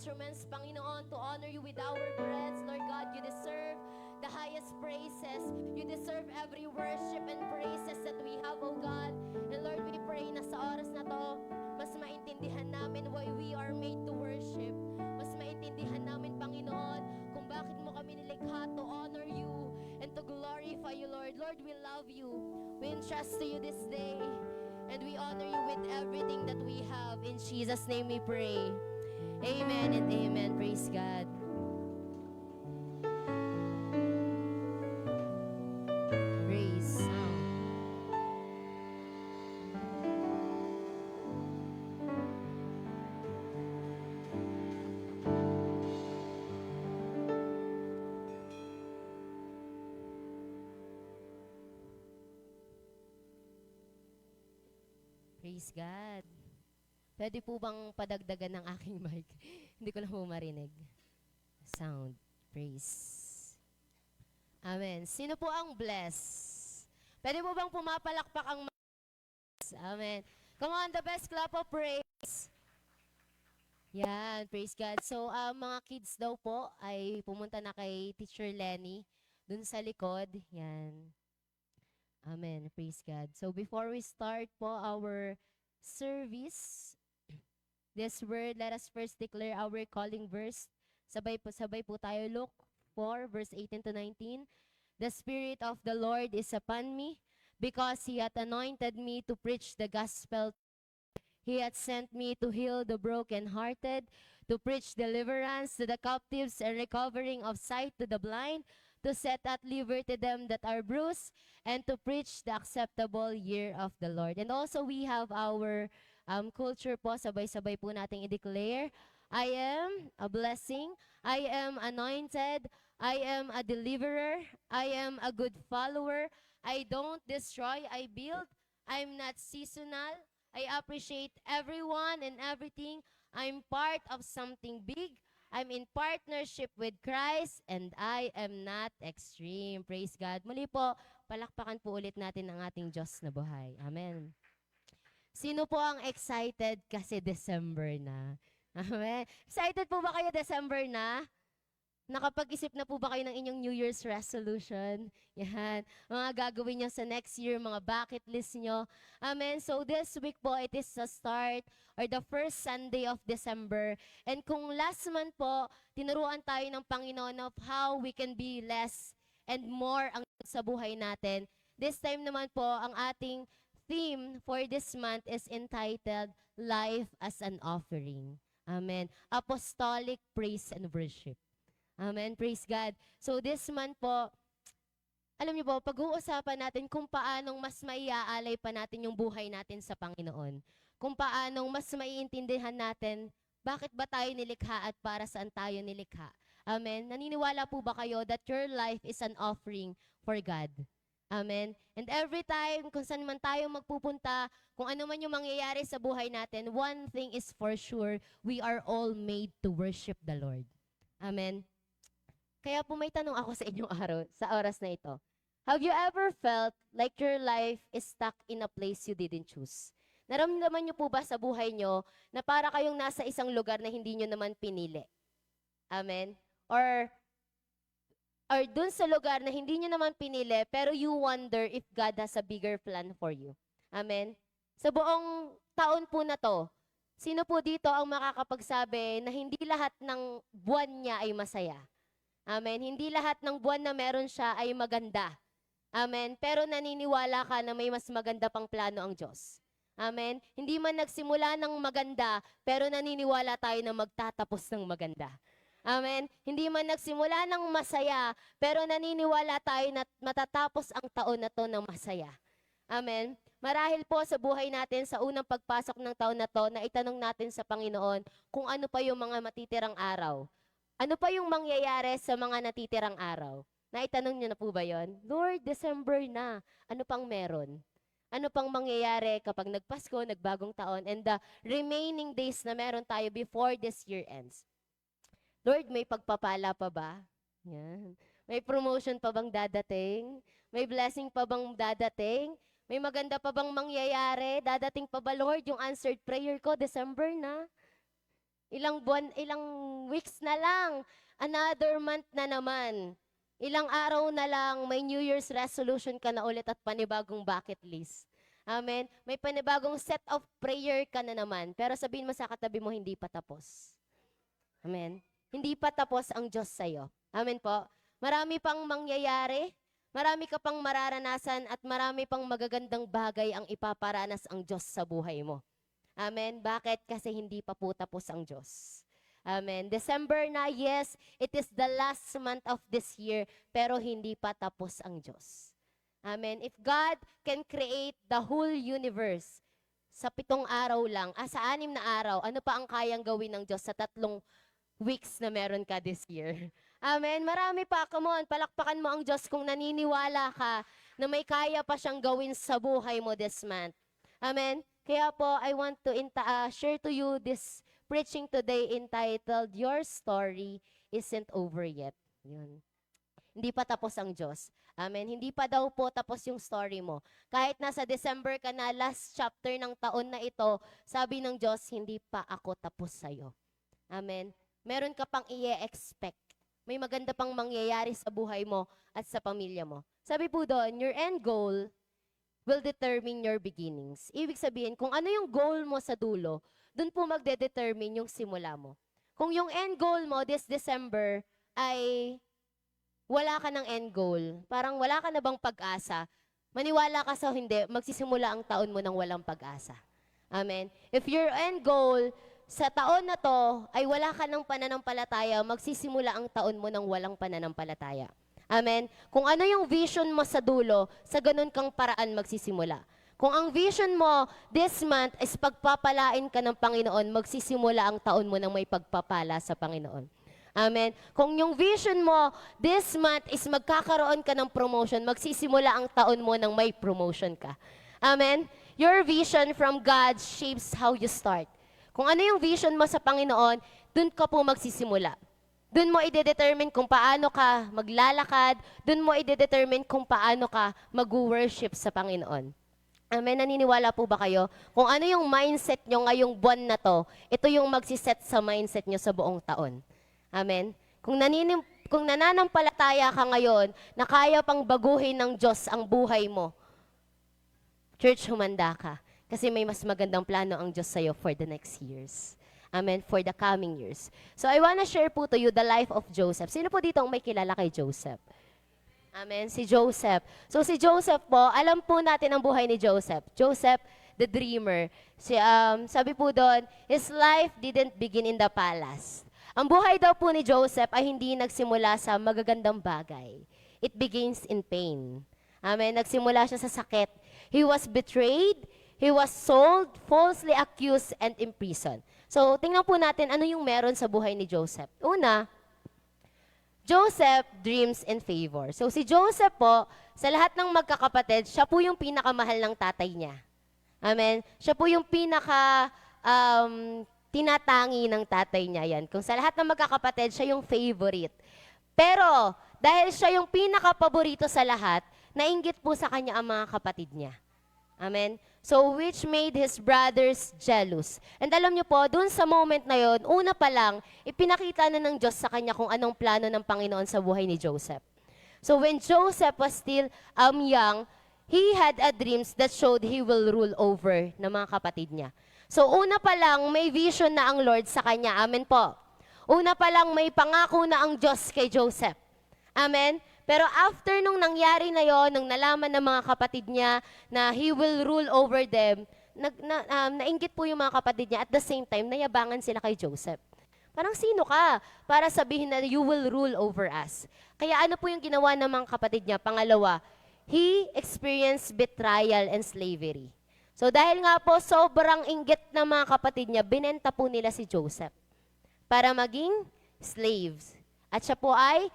instruments, Panginoon, to honor you with our breaths. Lord God, you deserve the highest praises. You deserve every worship and praises that we have, oh God. And Lord, we pray na sa oras na to, mas maintindihan namin why we are made to worship. Mas maintindihan namin, Panginoon, kung bakit mo kami nilikha to honor you and to glorify you, Lord. Lord, we love you. We entrust to you this day. And we honor you with everything that we have. In Jesus' name we pray. Amen and amen. Praise God. Praise sound. Praise God. Pwede po bang padagdagan ng aking mic? Hindi ko lang po marinig. Sound. Praise. Amen. Sino po ang bless? Pwede po bang pumapalakpak ang bless? Amen. Come on, the best clap of praise. Yan, praise God. So, mga kids daw po ay pumunta na kay Teacher Lenny dun sa likod. Yan. Amen. Praise God. So, before we start po our service, this word, let us first declare our calling verse. Sabay po tayo. Luke 4, verse 18 to 19. The Spirit of the Lord is upon me, because He hath anointed me to preach the gospel. He hath sent me to heal the brokenhearted, to preach deliverance to the captives and recovering of sight to the blind, to set at liberty them that are bruised, and to preach the acceptable year of the Lord. And also we have our culture po, sabay-sabay po nating i-declare. I am a blessing, I am anointed, I am a deliverer, I am a good follower, I don't destroy, I build, I'm not seasonal, I appreciate everyone and everything, I'm part of something big, I'm in partnership with Christ, and I am not extreme. Praise God. Muli po, palakpakan po ulit natin ang ating Diyos na buhay. Amen. Sino po ang excited kasi December na? Amen. Excited po ba kayo December na? Nakapag-isip na po ba kayo ng inyong New Year's resolution? Yan. Mga gagawin nyo sa next year, mga bucket list nyo. Amen. So this week po, it is the start or the first Sunday of December. And kung last month po, tinuruan tayo ng Panginoon of how we can be less and more ang sa buhay natin. This time naman po, ang ating theme for this month is entitled Life as an Offering. Amen. Apostolic Praise and Worship. Amen. Praise God. So this month po, alam niyo po, pag-uusapan natin kung paanong mas maiaalay pa natin yung buhay natin sa Panginoon. Kung paanong mas maiintindihan natin bakit ba tayo nilikha at para saan tayo nilikha. Amen. Naniniwala po ba kayo that your life is an offering for God? Amen. And every time, kung saan man tayo magpupunta, kung ano man yung mangyayari sa buhay natin, one thing is for sure, we are all made to worship the Lord. Amen. Kaya po may tanong ako sa inyong araw, sa oras na ito. Have you ever felt like your life is stuck in a place you didn't choose? Naramdaman niyo po ba sa buhay niyo na para kayong nasa isang lugar na hindi niyo naman pinili? Amen? Or dun sa lugar na hindi niyo naman pinili, pero you wonder if God has a bigger plan for you. Amen? Sa buong taon po na to, sino po dito ang makakapagsabi na hindi lahat ng buwan niya ay masaya? Amen. Hindi lahat ng buwan na meron siya ay maganda. Amen. Pero naniniwala ka na may mas maganda pang plano ang Diyos. Amen. Hindi man nagsimula ng maganda, pero naniniwala tayo na magtatapos ng maganda. Amen. Hindi man nagsimula ng masaya, pero naniniwala tayo na matatapos ang taon na to ng masaya. Amen. Marahil po sa buhay natin sa unang pagpasok ng taon na to, na itanong natin sa Panginoon kung ano pa yung mga matitirang araw. Ano pa yung mangyayari sa mga natitirang araw? Naitanong niyo na po ba yon? Lord, December na. Ano pang meron? Ano pang mangyayari kapag nagpasko, nagbagong taon, and the remaining days na meron tayo before this year ends? Lord, may pagpapala pa ba? Yan. May promotion pa bang dadating? May blessing pa bang dadating? May maganda pa bang mangyayari? Dadating pa ba, Lord, yung answered prayer ko? December na. Ilang buwan, ilang weeks na lang. Another month na naman. Ilang araw na lang, may New Year's resolution ka na ulit at panibagong bucket list. Amen. May panibagong set of prayer ka na naman. Pero sabihin mo sa katabi mo, hindi pa tapos. Amen. Hindi pa tapos ang Diyos sa'yo. Amen po. Marami pang mangyayari. Marami ka pang mararanasan at marami pang magagandang bagay ang ipaparanas ang Diyos sa buhay mo. Amen. Bakit? Kasi hindi pa po tapos ang Diyos. Amen. December na, yes, it is the last month of this year, pero hindi pa tapos ang Diyos. Amen. If God can create the whole universe sa 7 araw lang, sa 6 na araw, ano pa ang kayang gawin ng Diyos sa 3 weeks na meron ka this year? Amen. Marami pa. Come on, palakpakan mo ang Diyos kung naniniwala ka na may kaya pa siyang gawin sa buhay mo this month. Amen. Kaya po, I want to share to you this preaching today entitled, Your Story Isn't Over Yet. Yun. Hindi pa tapos ang Diyos. Amen. Hindi pa daw po tapos yung story mo. Kahit nasa December ka na, last chapter ng taon na ito, sabi ng Diyos, hindi pa ako tapos sa'yo. Amen. Meron ka pang i-expect. May maganda pang mangyayari sa buhay mo at sa pamilya mo. Sabi po doon, your end goal will determine your beginnings. Ibig sabihin, kung ano yung goal mo sa dulo, dun po magde-determine yung simula mo. Kung yung end goal mo this December ay wala ka ng end goal, parang wala ka na bang pag-asa, maniwala ka sa hindi, magsisimula ang taon mo ng walang pag-asa. Amen. If your end goal sa taon na to ay wala ka ng pananampalataya, magsisimula ang taon mo ng walang pananampalataya. Amen. Kung ano yung vision mo sa dulo, sa ganun kang paraan magsisimula. Kung ang vision mo this month is pagpapalain ka ng Panginoon, magsisimula ang taon mo ng may pagpapala sa Panginoon. Amen. Kung yung vision mo this month is magkakaroon ka ng promotion, magsisimula ang taon mo ng may promotion ka. Amen. Your vision from God shapes how you start. Kung ano yung vision mo sa Panginoon, dun ka po magsisimula. Dun mo i-determine kung paano ka maglalakad, dun mo i-determine kung paano ka mag-worship sa Panginoon. Amen. Naniniwala po ba kayo? Kung ano yung mindset nyo ngayong buwan na to, ito yung magsiset sa mindset nyo sa buong taon. Amen. Kung nananampalataya ka ngayon na kaya pang baguhin ng Diyos ang buhay mo, church, humanda ka. Kasi may mas magandang plano ang Diyos sa'yo for the next years. Amen. For the coming years. So I wanna share po to you the life of Joseph. Sino po dito ang may kilala kay Joseph? Amen. Si Joseph. So si Joseph po, alam po natin ang buhay ni Joseph. Joseph, the dreamer. Sabi po doon, his life didn't begin in the palace. Ang buhay daw po ni Joseph ay hindi nagsimula sa magagandang bagay. It begins in pain. Amen. Nagsimula siya sa sakit. He was betrayed, he was sold, falsely accused, and imprisoned. So tingnan po natin ano yung meron sa buhay ni Joseph. Una, Joseph dreams in favor. So si Joseph po, sa lahat ng magkakapatid, siya po yung pinakamahal ng tatay niya. Amen? Siya po yung tinatangi ng tatay niya yan. Kung sa lahat ng magkakapatid, siya yung favorite. Pero, dahil siya yung pinakapaborito sa lahat, nainggit po sa kanya ang mga kapatid niya. Amen? So, which made his brothers jealous. And alam niyo po, dun sa moment na yon, una pa lang, ipinakita na ng Diyos sa kanya kung anong plano ng Panginoon sa buhay ni Joseph. So, when Joseph was still young, he had a dreams that showed he will rule over ng mga kapatid niya. So, una pa lang, may vision na ang Lord sa kanya. Amen po. Una pa lang, may pangako na ang Diyos kay Joseph. Amen? Pero after nung nangyari na yon, nung nalaman ng mga kapatid niya na he will rule over them, nainggit po yung mga kapatid niya. At the same time, nayabangan sila kay Joseph. Parang sino ka para sabihin na you will rule over us? Kaya ano po yung ginawa ng mga kapatid niya? Pangalawa, he experienced betrayal and slavery. So dahil nga po sobrang inggit ng mga kapatid niya, binenta po nila si Joseph para maging slaves. At siya po ay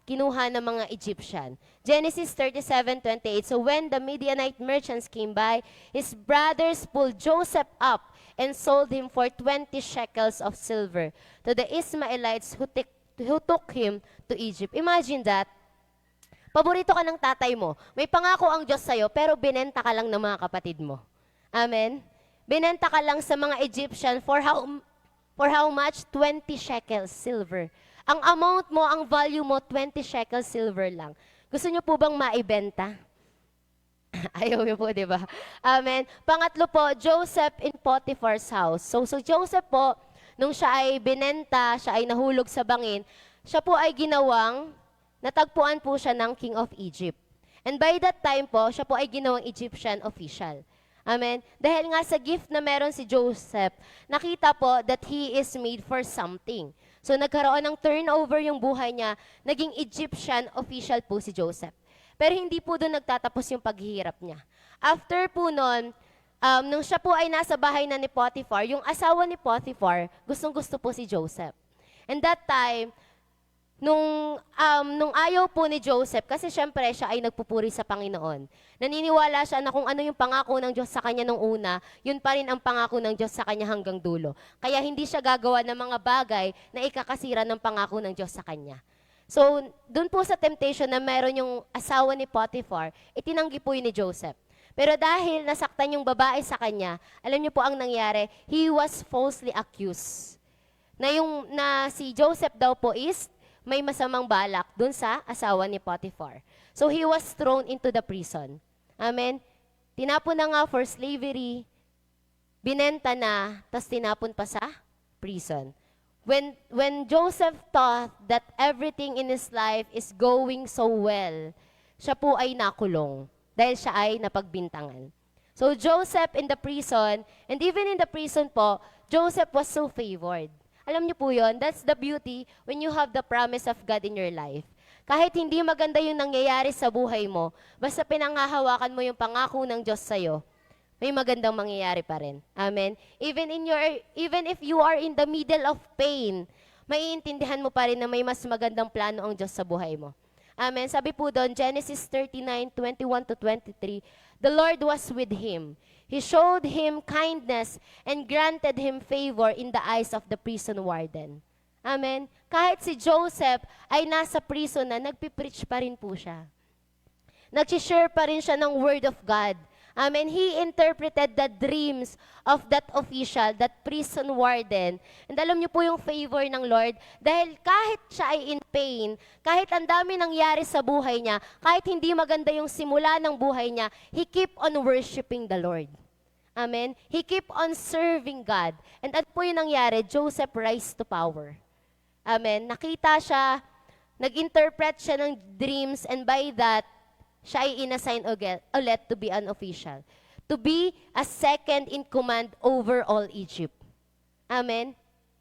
kinuha ng mga Egyptian. Genesis 37:28. So when the Midianite merchants came by, his brothers pulled Joseph up and sold him for 20 shekels of silver to the Ismaelites who took him to Egypt. Imagine that. Paborito ka ng tatay mo. May pangako ang Diyos sa'yo, pero binenta ka lang ng mga kapatid mo. Amen? Binenta ka lang sa mga Egyptian for For how much? 20 shekels silver. Ang amount mo, ang value mo, 20 shekels silver lang. Gusto niyo po bang maibenta? Ayaw niyo po, di ba? Amen. Pangatlo po, Joseph in Potiphar's house. So Joseph po, nung siya ay binenta, siya ay nahulog sa bangin, siya po ay ginawang, natagpuan po siya ng King of Egypt. And by that time po, siya po ay ginawang Egyptian official. Amen. Dahil nga sa gift na meron si Joseph, nakita po that he is made for something. So nagkaroon ng turnover yung buhay niya, naging Egyptian official po si Joseph. Pero hindi po doon nagtatapos yung paghihirap niya. After po noon, nung siya po ay nasa bahay na ni Potiphar, yung asawa ni Potiphar, gustong-gusto po si Joseph. And that time, nung ayaw po ni Joseph, kasi syempre siya ay nagpupuri sa Panginoon. Naniniwala siya na kung ano yung pangako ng Diyos sa kanya nung una, yun pa rin ang pangako ng Diyos sa kanya hanggang dulo. Kaya hindi siya gagawa ng mga bagay na ikakasira ng pangako ng Diyos sa kanya. So, dun po sa temptation na meron yung asawa ni Potiphar, itinanggi po yun ni Joseph. Pero dahil nasaktan yung babae sa kanya, alam niyo po ang nangyari, he was falsely accused. Na si Joseph daw po is may masamang balak dun sa asawa ni Potiphar. So he was thrown into the prison. Amen? Tinapon na nga for slavery, binenta na, tas tinapon pa sa prison. When Joseph thought that everything in his life is going so well, siya po ay nakulong dahil siya ay napagbintangan. So Joseph in the prison, and even in the prison po, Joseph was so favored. Alam niyo po yun, that's the beauty when you have the promise of God in your life. Kahit hindi maganda yung nangyayari sa buhay mo, basta pinanghahawakan mo yung pangako ng Diyos sa'yo, may magandang mangyayari pa rin. Amen? Even if you are in the middle of pain, maiintindihan mo pa rin na may mas magandang plano ang Diyos sa buhay mo. Amen? Sabi po doon, Genesis 39:21-23, the Lord was with him. He showed him kindness and granted him favor in the eyes of the prison warden. Amen? Kahit si Joseph ay nasa prison na, nagpipreach pa rin po siya. Nag-share pa rin siya ng word of God. Amen. He interpreted the dreams of that official, that prison warden. And alam niyo po yung favor ng Lord, dahil kahit siya ay in pain, kahit ang dami nangyari sa buhay niya, kahit hindi maganda yung simula ng buhay niya, he keep on worshiping the Lord. Amen. He keep on serving God. And ano po yung nangyari? Joseph rise to power. Amen. Nakita siya, nag-interpret siya ng dreams, and by that, siya ay inassign ulit to be an official. To be a second in command over all Egypt. Amen?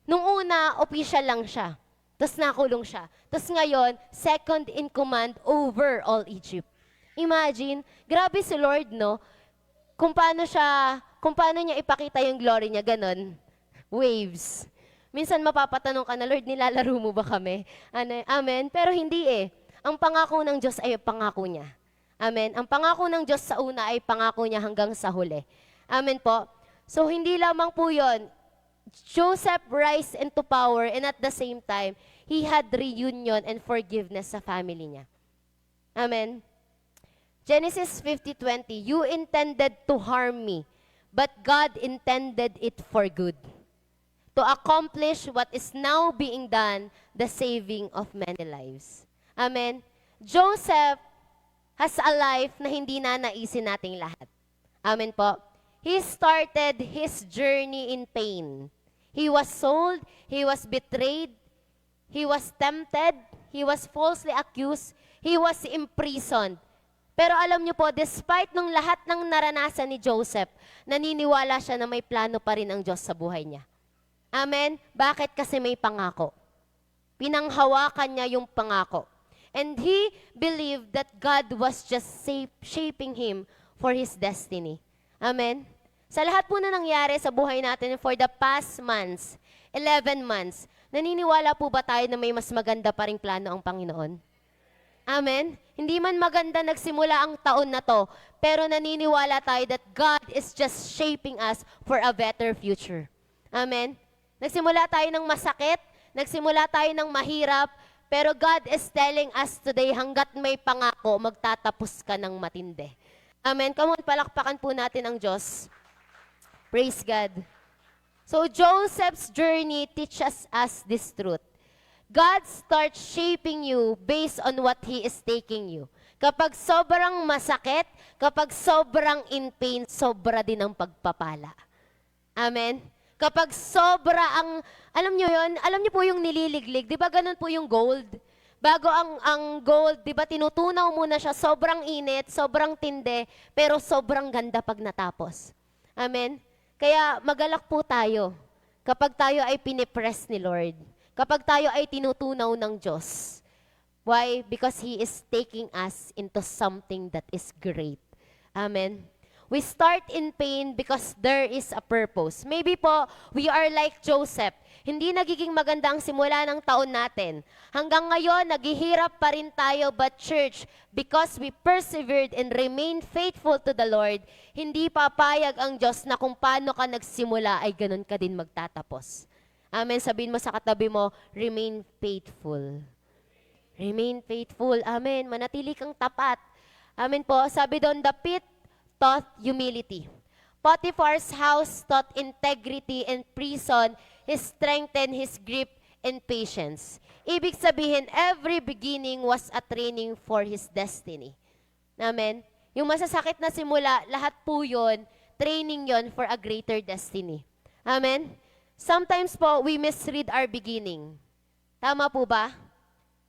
Nung una, official lang siya. Tapos nakulong siya. Tapos ngayon, second in command over all Egypt. Imagine, grabe si Lord, no? Kung paano niya ipakita yung glory niya, ganon. Waves. Minsan mapapatanong ka na, Lord, nilalaro mo ba kami? Amen? Pero hindi eh. Ang pangako ng Diyos ay pangako niya. Amen. Ang pangako ng Diyos sa una ay pangako niya hanggang sa huli. Amen po. So, hindi lamang po yun. Joseph rise into power, and at the same time, he had reunion and forgiveness sa family niya. Amen. Genesis 50:20, you intended to harm me, but God intended it for good, to accomplish what is now being done, the saving of many lives. Amen. Joseph has a life na hindi na naisin nating lahat. Amen po. He started his journey in pain. He was sold, he was betrayed, he was tempted, he was falsely accused, he was imprisoned. Pero alam niyo po, despite nung lahat ng naranasan ni Joseph, naniniwala siya na may plano pa rin ang Diyos sa buhay niya. Amen? Bakit? Kasi may pangako. Pinanghawakan niya yung pangako. And he believed that God was just shaping him for his destiny. Amen? Sa lahat po na nangyari sa buhay natin for the past months, 11 months, naniniwala po ba tayo na may mas maganda pa ring plano ang Panginoon? Amen? Hindi man maganda nagsimula ang taon na to, pero naniniwala tayo that God is just shaping us for a better future. Amen? Nagsimula tayo ng masakit, nagsimula tayo ng mahirap, pero God is telling us today, hanggat may pangako, magtatapos ka ng matindi. Amen. Come on, palakpakan po natin ang Diyos. Praise God. So Joseph's journey teaches us this truth. God starts shaping you based on what He is taking you. Kapag sobrang masakit, kapag sobrang in pain, sobra din ang pagpapala. Amen? Kapag sobra ang, alam nyo yun, alam nyo po yung nililiglig, di ba ganun po yung gold? Bago ang gold, di ba tinutunaw muna siya, sobrang init, sobrang tinde, pero sobrang ganda pag natapos. Amen? Kaya magalak po tayo kapag tayo ay pinipress ni Lord. Kapag tayo ay tinutunaw ng Diyos. Why? Because He is taking us into something that is great. Amen? We start in pain because there is a purpose. Maybe po, we are like Joseph. Hindi nagiging maganda ang simula ng taon natin. Hanggang ngayon, naghihirap pa rin tayo, but church, because we persevered and remained faithful to the Lord, hindi papayag ang Diyos na kung paano ka nagsimula ay ganun ka din magtatapos. Amen. Sabihin mo sa katabi mo, remain faithful. Remain faithful. Amen. Manatili kang tapat. Amen po. Sabi doon, the pit taught humility. Potiphar's house taught integrity, and prison strengthened his grip and patience. Ibig sabihin, every beginning was a training for his destiny. Amen? Yung masasakit na simula, lahat po yun, training yon for a greater destiny. Amen? Sometimes po, we misread our beginning. Tama po ba?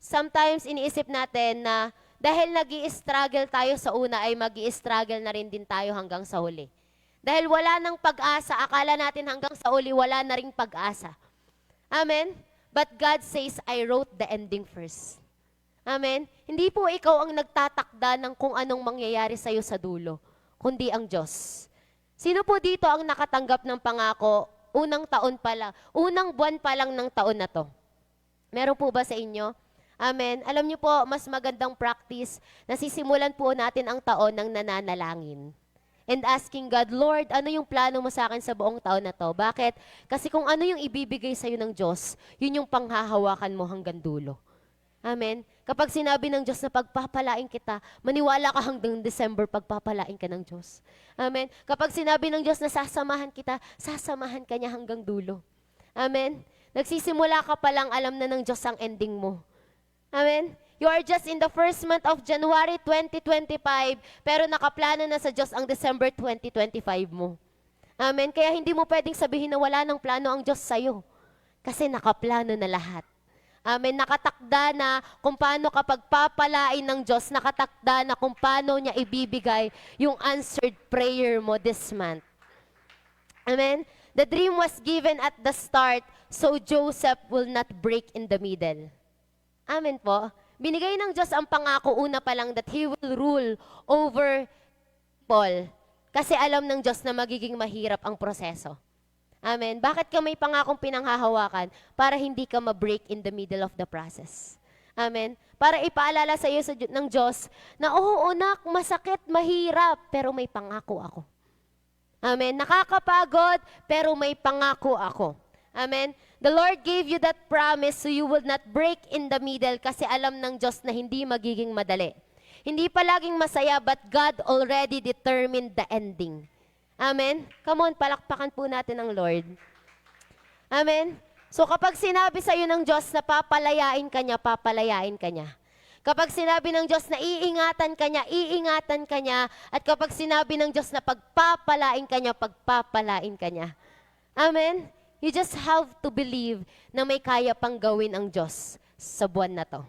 Sometimes, iniisip natin na dahil nag-i-struggle tayo sa una, ay mag-i-struggle na rin din tayo hanggang sa huli. Dahil wala nang pag-asa, akala natin hanggang sa huli, wala na ring pag-asa. Amen? But God says, I wrote the ending first. Amen? Hindi po ikaw ang nagtatakda ng kung anong mangyayari sa'yo sa dulo, kundi ang Diyos. Sino po dito ang nakatanggap ng pangako unang taon pa lang, unang buwan pa lang ng taon na to? Meron po ba sa inyo? Amen. Alam niyo po, mas magandang practice na sisimulan po natin ang taon ng nananalangin. And asking God, Lord, ano yung plano mo sa akin sa buong taon na to? Bakit? Kasi kung ano yung ibibigay sa'yo ng Diyos, yun yung panghahawakan mo hanggang dulo. Amen. Kapag sinabi ng Diyos na pagpapalain kita, maniwala ka hanggang December, pagpapalain ka ng Diyos. Amen. Kapag sinabi ng Diyos na sasamahan kita, sasamahan ka niya hanggang dulo. Amen. Nagsisimula ka pa lang, alam na ng Diyos ang ending mo. Amen? You are just in the first month of January 2025, pero nakaplano na sa Diyos ang December 2025 mo. Amen? Kaya hindi mo pwedeng sabihin na wala ng plano ang Diyos sa'yo. Kasi nakaplano na lahat. Amen? Nakatakda na kung paano ka pagpapalain ng Diyos, nakatakda na kung paano niya ibibigay yung answered prayer mo this month. Amen? The dream was given at the start, so Joseph will not break in the middle. Amen po. Binigay ng Diyos ang pangako una pa lang that He will rule over people. Kasi alam ng Diyos na magiging mahirap ang proseso. Amen. Bakit ka may pangakong pinanghahawakan? Para hindi ka ma-break in the middle of the process. Amen. Para ipaalala sa iyo ng Diyos na, oo, anak, masakit, mahirap, pero may pangako ako. Amen. Nakakapagod, pero may pangako ako. Amen. The Lord gave you that promise so you will not break in the middle kasi alam ng Diyos na hindi magiging madali. Hindi palaging masaya, but God already determined the ending. Amen. Come on, palakpakan po natin ang Lord. Amen. So kapag sinabi sa iyo ng Diyos na papalayain ka niya, papalayain ka niya. Kapag sinabi ng Diyos na iingatan ka niya, iingatan ka niya. At kapag sinabi ng Diyos na pagpapalain ka niya, pagpapalain ka niya. Amen. You just have to believe na may kaya pang gawin ang Diyos sa buwan na to.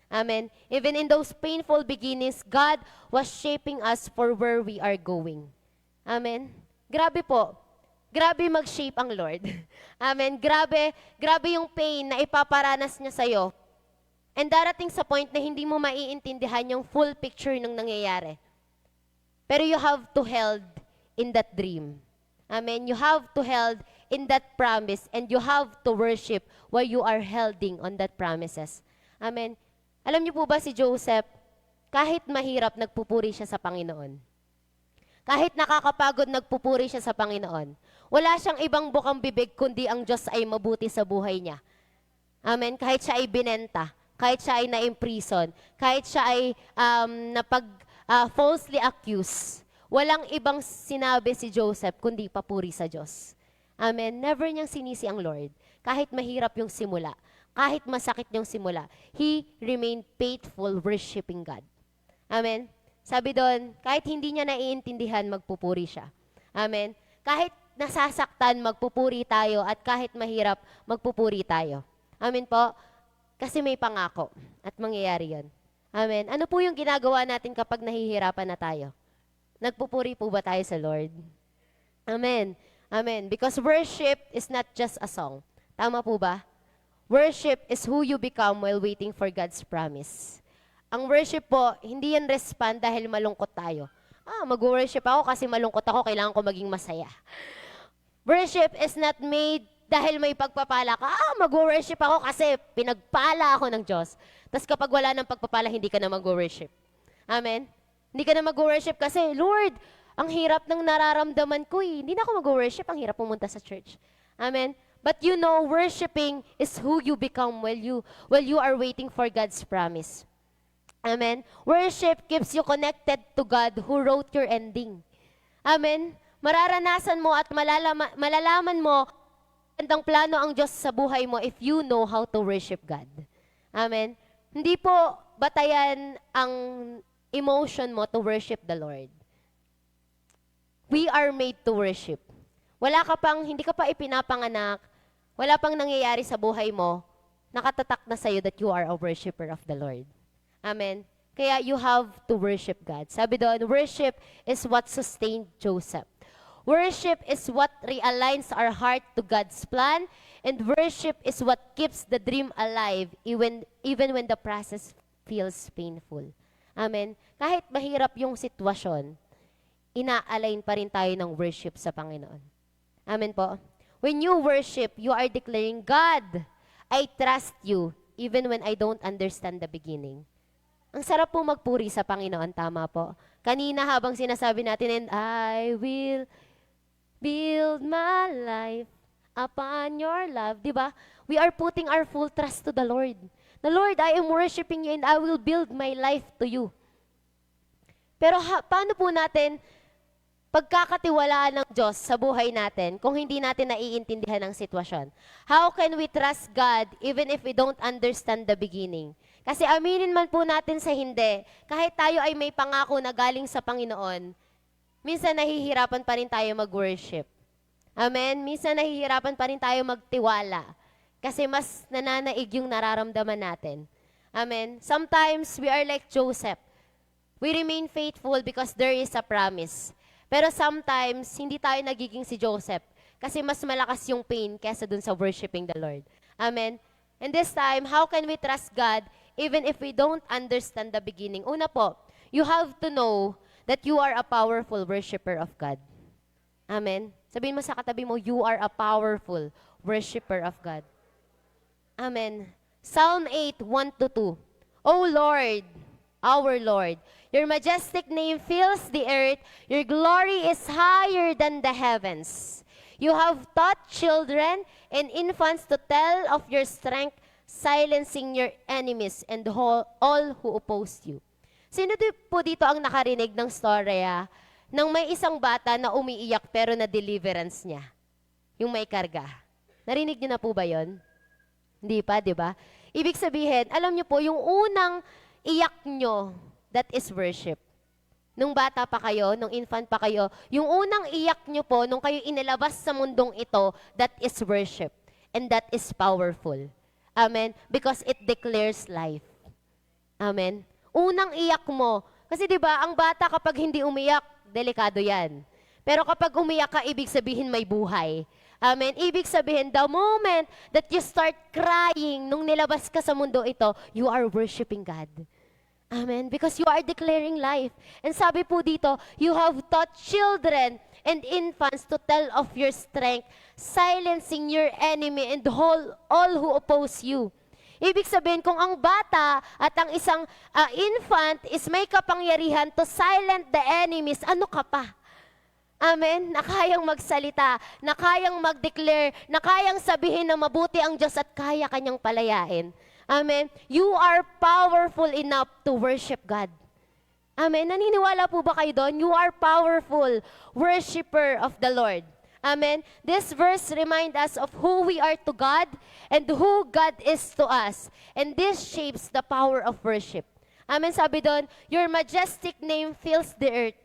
Amen. Even in those painful beginnings, God was shaping us for where we are going. Amen. Grabe po. Grabe mag-shape ang Lord. Amen. Grabe yung pain na ipaparanas niya sa'yo. And darating sa point na hindi mo maiintindihan yung full picture ng nangyayari. Pero you have to held in that dream. Amen. You have to held in that promise and you have to worship while you are holding on that promises. Amen. Alam niyo po ba si Joseph, kahit mahirap, nagpupuri siya sa Panginoon. Kahit nakakapagod, nagpupuri siya sa Panginoon. Wala siyang ibang bukang bibig kundi ang Diyos ay mabuti sa buhay niya. Amen. Kahit siya ay binenta, kahit siya ay na-imprison, kahit siya ay falsely accused, walang ibang sinabi si Joseph kundi papuri sa Diyos. Amen. Never niyang sinisi ang Lord. Kahit mahirap yung simula, kahit masakit yung simula, He remained faithful worshiping God. Amen. Sabi doon, kahit hindi niya naiintindihan, magpupuri siya. Amen. Kahit nasasaktan, magpupuri tayo, at kahit mahirap, magpupuri tayo. Amen po. Kasi may pangako at mangyayari yon. Amen. Ano po yung ginagawa natin kapag nahihirapan na tayo? Nagpupuri po ba tayo sa Lord? Amen. Amen. Because worship is not just a song. Tama po ba? Worship is who you become while waiting for God's promise. Ang worship po, hindi yan respond dahil malungkot tayo. Mag-worship ako kasi malungkot ako, kailangan ko maging masaya. Worship is not made dahil may pagpapala ka. Mag-worship ako kasi pinagpala ako ng Diyos. Tapos kapag wala ng pagpapala, hindi ka na mag-worship. Amen? Hindi ka na mag-worship kasi, Lord, ang hirap ng nararamdaman ko eh. Hindi na ako mag-worship, ang hirap pumunta sa church. Amen? But you know, worshiping is who you become while you are waiting for God's promise. Amen? Worship keeps you connected to God who wrote your ending. Amen? Mararanasan mo at malalaman mo ang plano ang Diyos sa buhay mo if you know how to worship God. Amen? Hindi po batayan ang emotion mo to worship the Lord. We are made to worship. Hindi ka pa ipinapanganak, wala pang nangyayari sa buhay mo, nakatatak na sa'yo that you are a worshiper of the Lord. Amen? Kaya you have to worship God. Sabi doon, worship is what sustained Joseph. Worship is what realigns our heart to God's plan, and worship is what keeps the dream alive even when the process feels painful. Amen? Kahit mahirap yung sitwasyon, ina-align pa rin tayo ng worship sa Panginoon. Amen po? When you worship, you are declaring, God, I trust you even when I don't understand the beginning. Ang sarap po magpuri sa Panginoon, tama po. Kanina habang sinasabi natin, and I will build my life upon your love. Diba? We are putting our full trust to the Lord. The Lord, I am worshiping you and I will build my life to you. Pero paano po natin pagkakatiwalaan ng Diyos sa buhay natin kung hindi natin naiintindihan ang sitwasyon? How can we trust God even if we don't understand the beginning? Kasi aminin man po natin sa hindi, kahit tayo ay may pangako na galing sa Panginoon, minsan nahihirapan pa rin tayo mag-worship. Amen? Minsan nahihirapan pa rin tayo magtiwala kasi mas nananaig yung nararamdaman natin. Amen? Sometimes we are like Joseph. We remain faithful because there is a promise. Pero sometimes, hindi tayo nagiging si Joseph kasi mas malakas yung pain kesa dun sa worshiping the Lord. Amen? And this time, how can we trust God even if we don't understand the beginning? Una po, you have to know that you are a powerful worshiper of God. Amen? Sabihin mo sa katabi mo, you are a powerful worshiper of God. Amen. Psalm 8, 1-2. O Lord, our Lord, your majestic name fills the earth. Your glory is higher than the heavens. You have taught children and infants to tell of your strength, silencing your enemies and all who oppose you. Sino po dito ang nakarinig ng storya ng may isang bata na umiiyak pero na deliverance niya? Yung may karga. Narinig niyo na po ba yon? Hindi pa, di ba? Ibig sabihin, alam niyo po, yung unang iyak nyo, that is worship. Nung bata pa kayo, nung infant pa kayo, yung unang iyak nyo po, nung kayo inilabas sa mundong ito, that is worship. And that is powerful. Amen? Because it declares life. Amen? Unang iyak mo. Kasi di ba ang bata kapag hindi umiyak, delikado yan. Pero kapag umiyak ka, ibig sabihin may buhay. Amen? Ibig sabihin, the moment that you start crying, nung nilabas ka sa mundo ito, you are worshiping God. Amen? Because you are declaring life. And sabi po dito, you have taught children and infants to tell of your strength, silencing your enemy and all who oppose you. Ibig sabihin, kung ang bata at ang isang infant is may kapangyarihan to silent the enemies, ano ka pa? Amen? Na kayang magsalita, na kayang mag-declare, na kayang sabihin na mabuti ang Diyos at kaya kanyang palayain. Amen? You are powerful enough to worship God. Amen? Naniniwala po ba kayo doon? You are powerful worshiper of the Lord. Amen. This verse reminds us of who we are to God and who God is to us. And this shapes the power of worship. Amen. Sabi doon, your majestic name fills the earth.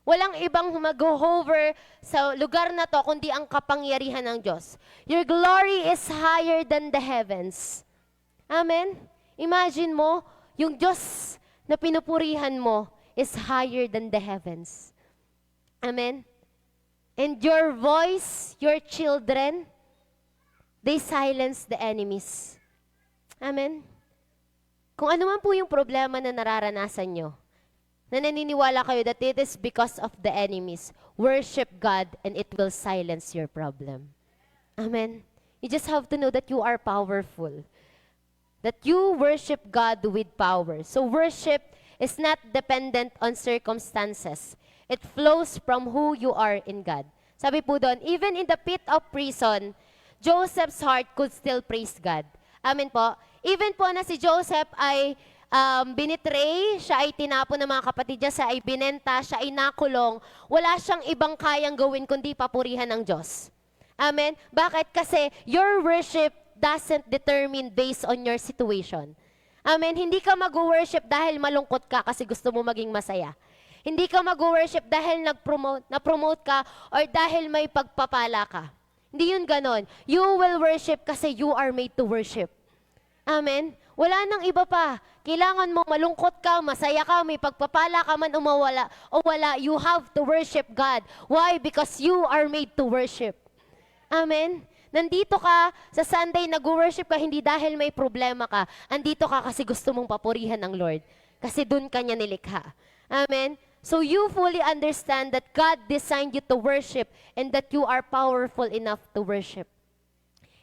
Walang ibang mag-hover sa lugar na to kundi ang kapangyarihan ng Diyos. Your glory is higher than the heavens. Amen. Imagine mo, yung Diyos na pinupurihan mo is higher than the heavens. Amen. And your voice, your children, they silence the enemies. Amen. Kung ano man po yung problema na nararanasan nyo, na naniniwala kayo that it is because of the enemies, worship God and it will silence your problem. Amen. You just have to know that you are powerful. That you worship God with power. So worship is not dependent on circumstances. It flows from who you are in God. Sabi po doon, even in the pit of prison, Joseph's heart could still praise God. Amen po. Even po na si Joseph ay binitray, siya ay tinapon ng mga kapatid niya, siya ay binenta, siya ay nakulong, wala siyang ibang kayang gawin kundi papurihan ng Diyos. Amen? Bakit? Kasi your worship doesn't determine based on your situation. Amen? Hindi ka mag-worship dahil malungkot ka kasi gusto mo maging masaya. Hindi ka mag-worship dahil na-promote ka or dahil may pagpapala ka. Hindi yun ganon. You will worship kasi you are made to worship. Amen? Wala nang iba pa. Kailangan mo malungkot ka, masaya ka, may pagpapala ka man o wala. You have to worship God. Why? Because you are made to worship. Amen? Nandito ka sa Sunday, nag-worship ka hindi dahil may problema ka. Andito ka kasi gusto mong papurihan ng Lord. Kasi dun ka niya nilikha. Amen? So you fully understand that God designed you to worship and that you are powerful enough to worship.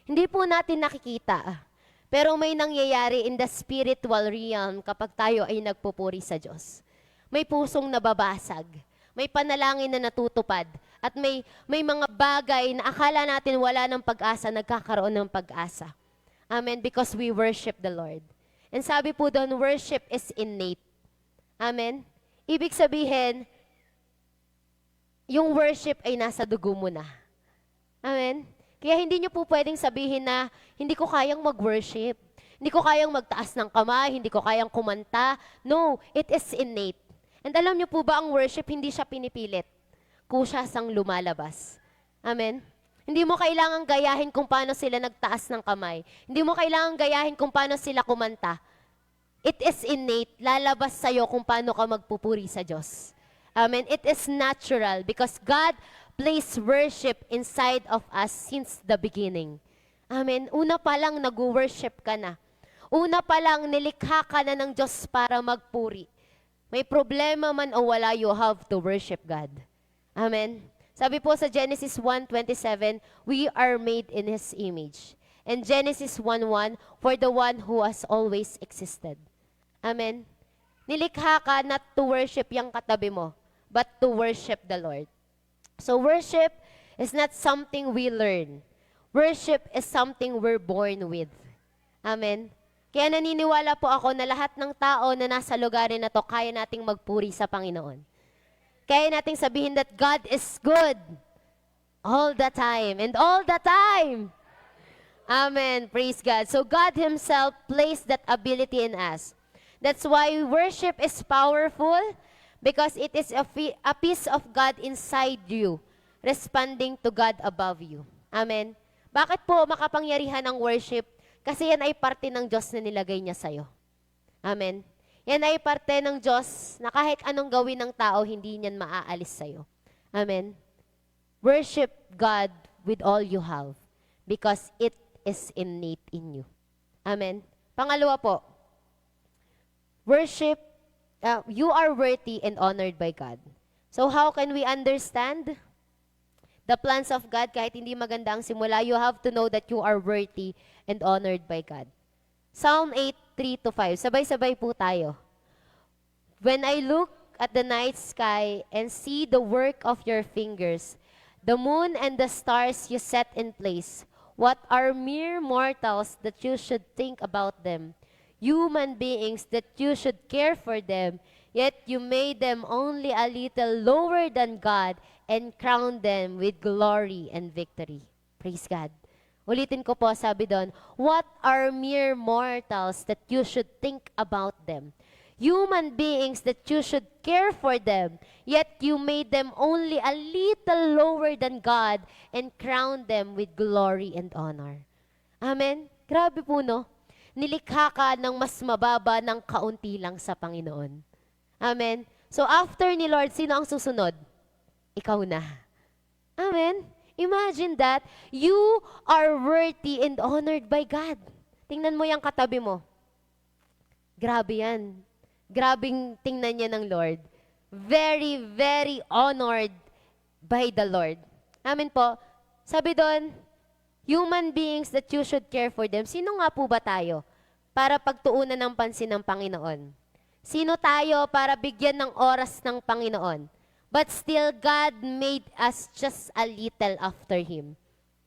Hindi po natin nakikita, pero may nangyayari in the spiritual realm kapag tayo ay nagpupuri sa Diyos. May pusong nababasag, may panalangin na natutupad, at may mga bagay na akala natin wala ng pag-asa, nagkakaroon ng pag-asa. Amen? Because we worship the Lord. And sabi po doon, worship is innate. Amen? Ibig sabihin, yung worship ay nasa dugo mo na. Amen? Kaya hindi nyo po pwedeng sabihin na, hindi ko kayang mag-worship. Hindi ko kayang magtaas ng kamay, hindi ko kayang kumanta. No, it is innate. And alam nyo po ba, ang worship, hindi siya pinipilit. Kusya sang lumalabas. Amen? Hindi mo kailangang gayahin kung paano sila nagtaas ng kamay. Hindi mo kailangang gayahin kung paano sila kumanta. It is innate. Lalabas sa'yo kung paano ka magpupuri sa Diyos. Amen? It is natural because God placed worship inside of us since the beginning. Amen? Una pa lang nag-worship ka na. Una pa lang nilikha ka na ng Diyos para magpuri. May problema man o wala, you have to worship God. Amen? Sabi po sa Genesis 1:27, we are made in His image. And Genesis 1:1, for the one who has always existed. Amen? Nilikha ka not to worship yung katabi mo, but to worship the Lord. So worship is not something we learn. Worship is something we're born with. Amen? Kaya naniniwala po ako na lahat ng tao na nasa lugarin na to, kaya nating magpuri sa Panginoon. Kaya nating sabihin that God is good all the time and all the time. Amen. Praise God. So God Himself placed that ability in us. That's why worship is powerful because it is a piece of God inside you, responding to God above you. Amen. Bakit po makapangyarihan ang worship? Kasi yan ay parte ng Diyos na nilagay niya sa'yo. Amen. Yan ay parte ng Diyos na kahit anong gawin ng tao, hindi niyan maaalis sa'yo. Amen. Worship God with all you have because it is innate in you. Amen. Pangalawa po, worship, you are worthy and honored by God. So how can we understand the plans of God? Kahit hindi maganda ang simula, you have to know that you are worthy and honored by God. Psalm 8:3-5. Sabay-sabay po tayo. When I look at the night sky and see the work of your fingers, the moon and the stars you set in place, what are mere mortals that you should think about them? human beings that you should care for them, yet you made them only a little lower than God and crowned them with glory and victory. Praise God. Ulitin ko po, sabi doon, what are mere mortals that you should think about them? Human beings that you should care for them, yet you made them only a little lower than God and crowned them with glory and honor. Amen? Grabe po, no? Nilikha ka ng mas mababa ng kaunti lang sa Panginoon. Amen? So after ni Lord, sino ang susunod? Ikaw na. Amen? Imagine that you are worthy and honored by God. Tingnan mo yung katabi mo. Grabe yan. Grabing tingnan niya ng Lord. Very, very honored by the Lord. Amen po. Sabi doon, human beings that you should care for them. Sino nga po ba tayo para pagtuunan ng pansin ng Panginoon? Sino tayo para bigyan ng oras ng Panginoon? But still, God made us just a little after Him.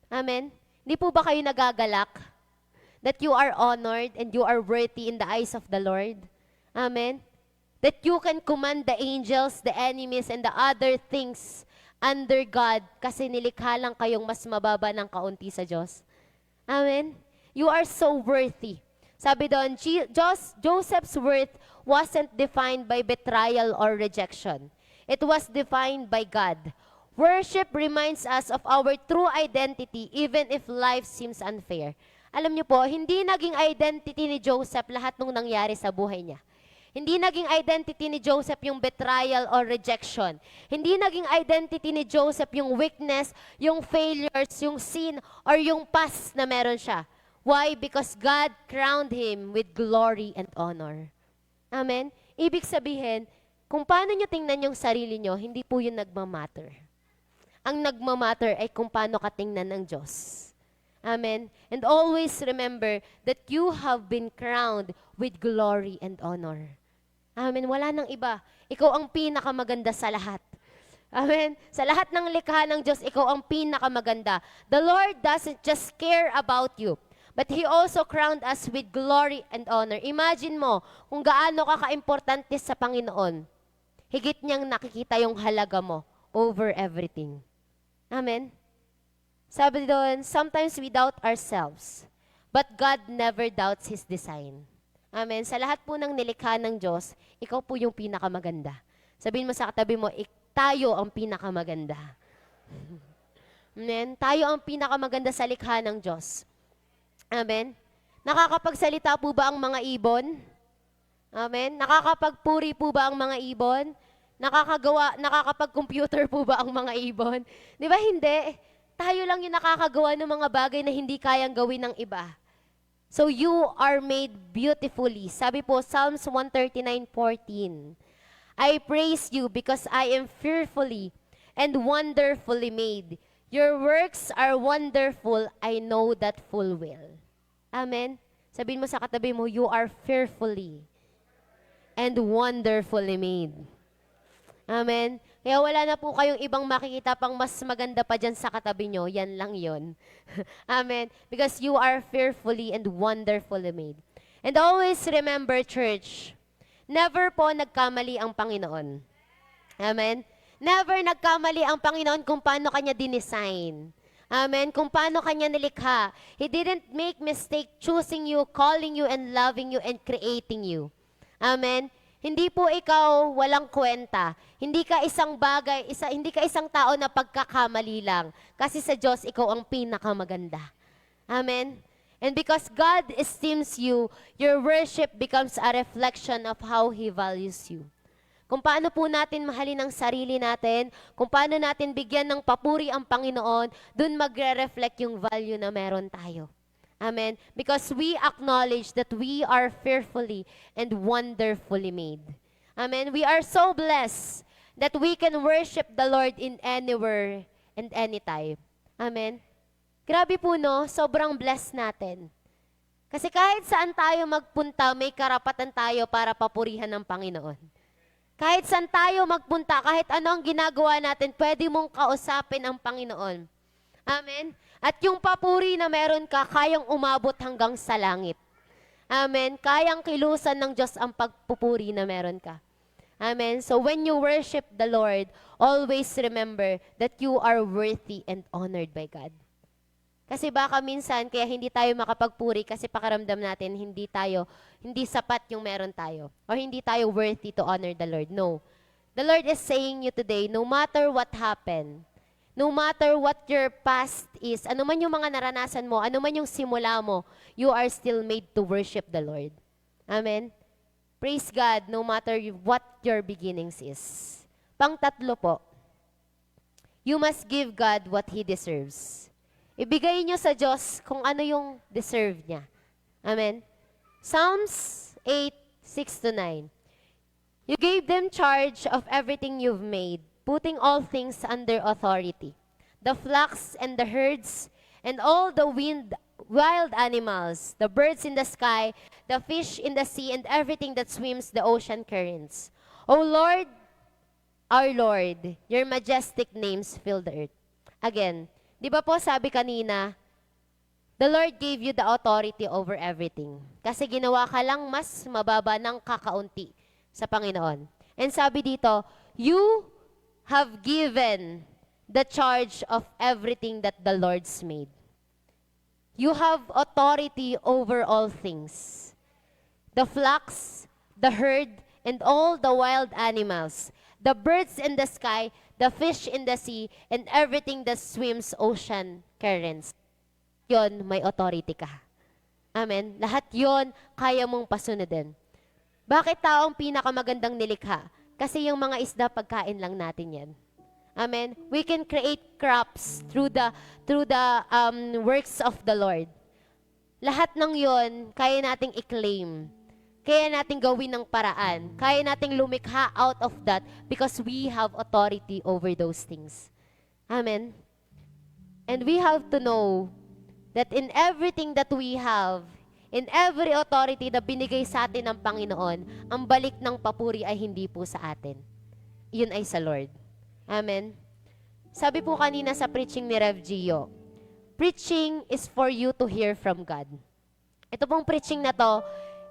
Amen? Hindi po ba kayo nagagalak that you are honored and you are worthy in the eyes of the Lord? Amen? That you can command the angels, the enemies, and the other things under God kasi nilikha lang kayong mas mababa ng kaunti sa Diyos. Amen? You are so worthy. Sabi doon, Joseph's worth wasn't defined by betrayal or rejection. It was defined by God. Worship reminds us of our true identity even if life seems unfair. Alam niyo po, hindi naging identity ni Joseph lahat nung nangyari sa buhay niya. Hindi naging identity ni Joseph yung betrayal or rejection. Hindi naging identity ni Joseph yung weakness, yung failures, yung sin, or yung past na meron siya. Why? Because God crowned him with glory and honor. Amen? Ibig sabihin, kung paano nyo tingnan yung sarili nyo, hindi po yun nagmamatter. Ang nagmamatter ay kung paano ka tingnan ng Diyos. Amen? And always remember that you have been crowned with glory and honor. Amen? Wala nang iba. Ikaw ang pinakamaganda sa lahat. Amen? Sa lahat ng likha ng Diyos, ikaw ang pinakamaganda. The Lord doesn't just care about you, but He also crowned us with glory and honor. Imagine mo kung gaano ka ka-importante sa Panginoon. Higit niyang nakikita yung halaga mo over everything. Amen? Sabi doon, sometimes we doubt ourselves, but God never doubts His design. Amen? Sa lahat po ng nilikha ng Diyos, ikaw po yung pinakamaganda. Sabihin mo sa katabi mo, tayo ang pinakamaganda. Amen? Tayo ang pinakamaganda sa likha ng Diyos. Amen? Nakakapagsalita po ba ang mga ibon? Amen? Nakakapagpuri po ba ang mga ibon? Nakakapag-computer po ba ang mga ibon? Di ba hindi? Tayo lang yung nakakagawa ng mga bagay na hindi kayang gawin ng iba. So you are made beautifully. Sabi po, Psalms 139:14. I praise you because I am fearfully and wonderfully made. Your works are wonderful, I know that full well. Amen? Sabihin mo sa katabi mo, you are fearfully and wonderfully made. Amen? Kaya wala na po kayong ibang makikita pang mas maganda pa dyan sa katabi nyo. Yan lang yon. Amen? Because you are fearfully and wonderfully made. And always remember, church, never po nagkamali ang Panginoon. Amen? Never nagkamali ang Panginoon kung paano Kanya dinesign. Amen? Kung paano Kanya nilikha. He didn't make mistake choosing you, calling you, and loving you, and creating you. Amen? Hindi po ikaw walang kwenta. Hindi ka isang bagay, hindi ka isang tao na pagkakamali lang. Kasi sa Diyos, ikaw ang pinakamaganda. Amen? And because God esteems you, your worship becomes a reflection of how He values you. Kung paano po natin mahalin ang sarili natin, kung paano natin bigyan ng papuri ang Panginoon, dun magre-reflect yung value na meron tayo. Amen? Because we acknowledge that we are fearfully and wonderfully made. Amen? We are so blessed that we can worship the Lord in anywhere and anytime. Amen? Grabe po no, sobrang blessed natin. Kasi kahit saan tayo magpunta, may karapatan tayo para papurihan ng Panginoon. Kahit saan tayo magpunta, kahit ano ang ginagawa natin, pwede mong kausapin ang Panginoon. Amen? At yung papuri na meron ka, kayang umabot hanggang sa langit. Amen. Kayang kilusan ng Diyos ang pagpupuri na meron ka. Amen. So when you worship the Lord, always remember that you are worthy and honored by God. Kasi baka minsan, kaya hindi tayo makapagpuri kasi pakiramdam natin hindi sapat yung meron tayo. Or hindi tayo worthy to honor the Lord. No. The Lord is saying you today, no matter what happened, no matter what your past is, ano man yung mga naranasan mo, ano man yung simula mo, you are still made to worship the Lord. Amen? Praise God, no matter what your beginnings is. Pang-tatlo po, you must give God what He deserves. Ibigay nyo sa Diyos kung ano yung deserve niya. Amen? Psalms 8:6-9. You gave them charge of everything you've made, putting all things under authority. The flocks and the herds, and all the wild animals, the birds in the sky, the fish in the sea, and everything that swims the ocean currents. O Lord, our Lord, your majestic names fill the earth. Again, di ba po sabi kanina, the Lord gave you the authority over everything. Kasi ginawa ka lang mas mababa ng kakaunti sa Panginoon. And sabi dito, you have given the charge of everything that the Lord's made. You have authority over all things. The flocks, the herd, and all the wild animals, the birds in the sky, the fish in the sea, and everything that swims ocean currents. Yon, may authority ka. Amen? Lahat yon, kaya mong pasunodin. Bakit taong pinakamagandang nilikha? Kasi yung mga isda, pagkain lang natin yan. Amen? We can create crops through the works of the Lord. Lahat ng yon, kaya nating i-claim. Kaya nating gawin ng paraan. Kaya nating lumikha out of that because we have authority over those things. Amen? And we have to know that in everything that we have, in every authority na binigay sa atin ng Panginoon, ang balik ng papuri ay hindi po sa atin. Yun ay sa Lord. Amen? Sabi po kanina sa preaching ni Rev Gio, preaching is for you to hear from God. Ito pong preaching na to,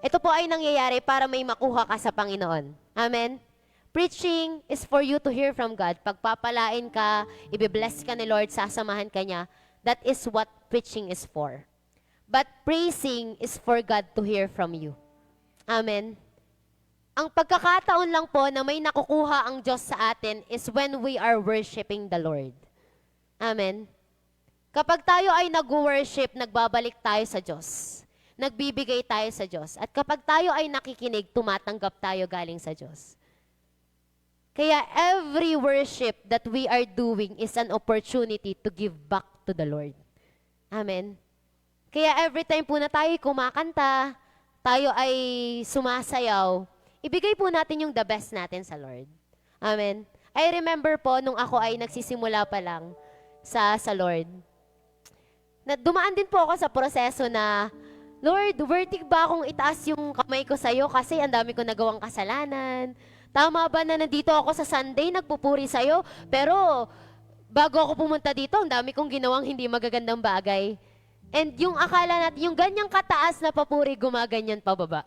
ito po ay nangyayari para may makuha ka sa Panginoon. Amen? Preaching is for you to hear from God. Pagpapalain ka, ibibless ka ni Lord, sasamahan ka niya. That is what preaching is for. But praising is for God to hear from you. Amen? Ang pagkakataon lang po na may nakukuha ang Diyos sa atin is when we are worshiping the Lord. Amen? Kapag tayo ay nag-worship, nagbabalik tayo sa Diyos. Nagbibigay tayo sa Diyos. At kapag tayo ay nakikinig, tumatanggap tayo galing sa Diyos. Kaya every worship that we are doing is an opportunity to give back to the Lord. Amen? Kaya every time po na tayo kumakanta, tayo ay sumasayaw, ibigay po natin yung the best natin sa Lord. Amen? I remember po, nung ako ay nagsisimula pa lang sa Lord, na dumaan din po ako sa proseso na, Lord, worthy ba akong itaas yung kamay ko sa'yo kasi ang dami ko nagawang kasalanan? Tama ba na nandito ako sa Sunday, nagpupuri sa'yo, pero bago ako pumunta dito, ang dami kong ginawang hindi magagandang bagay. And yung akala natin, yung ganyang kataas na papuri, gumaganyan pababa.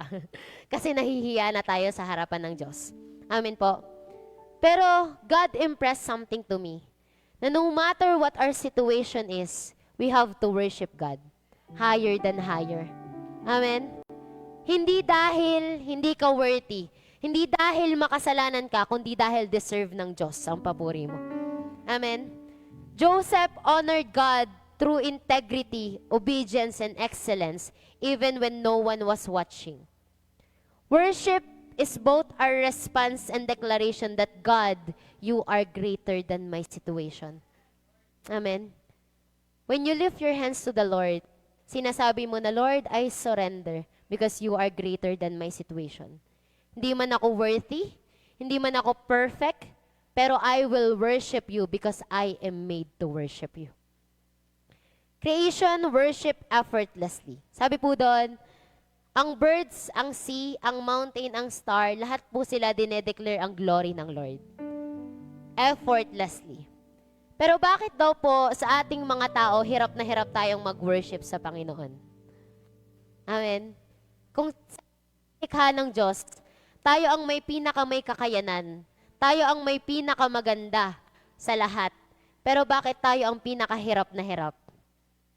Kasi nahihiya na tayo sa harapan ng Diyos. Amen po. Pero God impressed something to me, na no matter what our situation is, we have to worship God higher than higher. Amen? Hindi dahil hindi ka worthy, hindi dahil makasalanan ka, kundi dahil deserve ng Diyos ang papuri mo. Amen? Joseph honored God through integrity, obedience, and excellence, even when no one was watching. Worship is both our response and declaration that God, you are greater than my situation. Amen? When you lift your hands to the Lord, sinasabi mo na, Lord, I surrender because you are greater than my situation. Hindi man ako worthy, hindi man ako perfect, pero I will worship you because I am made to worship you. Creation, worship effortlessly. Sabi po doon, ang birds, ang sea, ang mountain, ang star, lahat po sila dinedeclare ang glory ng Lord. Effortlessly. Pero bakit daw po sa ating mga tao, hirap na hirap tayong mag-worship sa Panginoon? Amen? Kung sa likha ng Diyos, tayo ang may pinakamay kakayanan. Tayo ang may pinakamaganda sa lahat. Pero bakit tayo ang pinakahirap na hirap?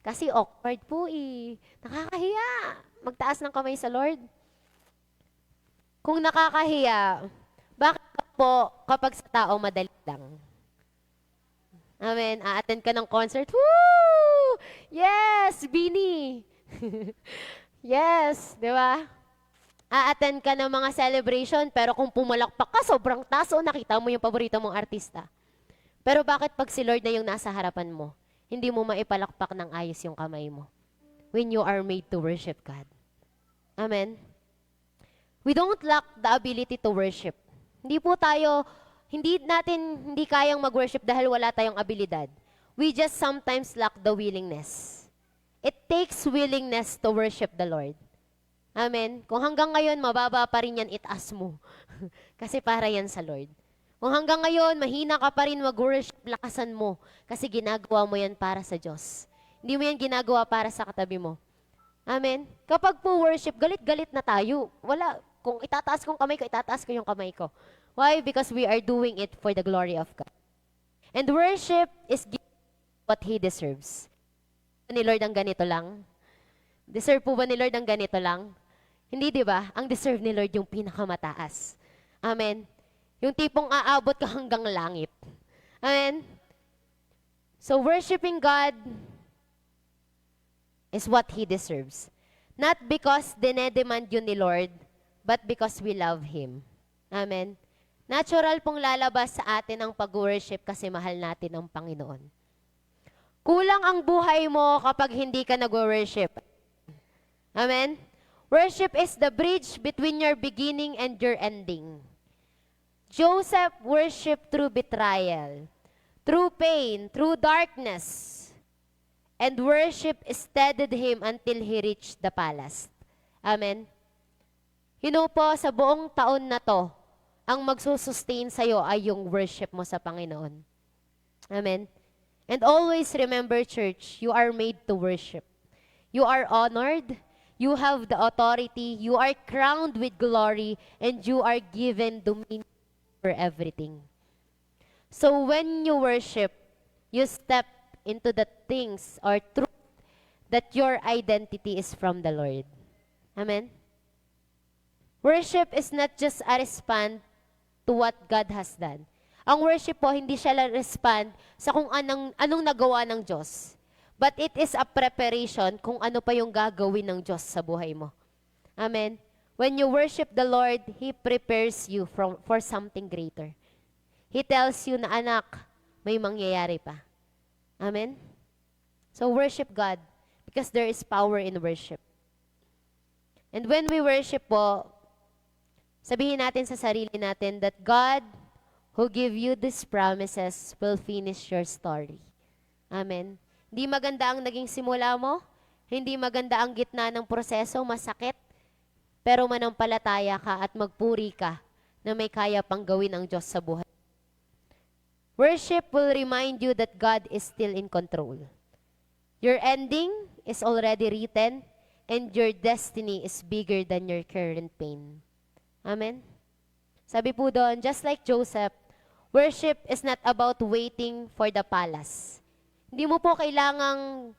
Kasi awkward po eh. Nakakahiya. Magtaas ng kamay sa Lord. Kung nakakahiya, bakit po kapag sa tao madali lang? Amen. A-attend ka ng concert. Woo! Yes, Bini. Yes, di ba? A-attend ka ng mga celebration, pero kung pumalakpak ka, sobrang taso, nakita mo yung paborito mong artista. Pero bakit pag si Lord na yung nasa harapan mo, hindi mo maipalakpak ng ayos yung kamay mo? When you are made to worship God. Amen? We don't lack the ability to worship. Hindi kayang mag-worship dahil wala tayong abilidad. We just sometimes lack the willingness. It takes willingness to worship the Lord. Amen? Kung hanggang ngayon, mababa pa rin yan, itaas mo. Kasi para yan sa Lord. Kung hanggang ngayon, mahina ka pa rin mag-worship, lakasan mo. Kasi ginagawa mo yan para sa Diyos. Hindi mo yan ginagawa para sa katabi mo. Amen? Kapag po worship, galit-galit na tayo. Wala. Kung itataas kong kamay ko, itataas ko yung kamay ko. Why? Because we are doing it for the glory of God. And worship is giving what He deserves. Ni Lord ang ganito lang? Deserve po ba ni Lord ang ganito lang? Hindi, di ba? Ang deserve ni Lord yung pinakamataas. Amen? Yung tipong aabot ka hanggang langit. Amen? So, worshiping God is what He deserves. Not because dinedemand yun ni Lord, but because we love Him. Amen? Natural pong lalabas sa atin ang pag-worship kasi mahal natin ang Panginoon. Kulang ang buhay mo kapag hindi ka nag-worship. Amen? Worship is the bridge between your beginning and your ending. Joseph worshiped through betrayal, through pain, through darkness, and worship steadied him until he reached the palace. Amen? Po, sa buong taon na to, ang magsusustain sa'yo ay yung worship mo sa Panginoon. Amen? And always remember, church, you are made to worship. You are honored, you have the authority, you are crowned with glory, and you are given dominion for everything. So when you worship, you step into the things or truth that your identity is from the Lord. Amen? Worship is not just a response to what God has done. Ang worship po, hindi siya respond sa kung anong nagawa ng Diyos. But it is a preparation kung ano pa yung gagawin ng Diyos sa buhay mo. Amen? When you worship the Lord, He prepares you for something greater. He tells you na, anak, may mangyayari pa. Amen? So worship God because there is power in worship. And when we worship po, sabihin natin sa sarili natin that God who give you these promises will finish your story. Amen? Hindi maganda ang naging simula mo, hindi maganda ang gitna ng proseso, masakit, pero manampalataya ka at magpuri ka na may kaya pang gawin ang Diyos sa buhay. Worship will remind you that God is still in control. Your ending is already written and your destiny is bigger than your current pain. Amen? Sabi po doon, just like Joseph, worship is not about waiting for the palace. Hindi mo po kailangang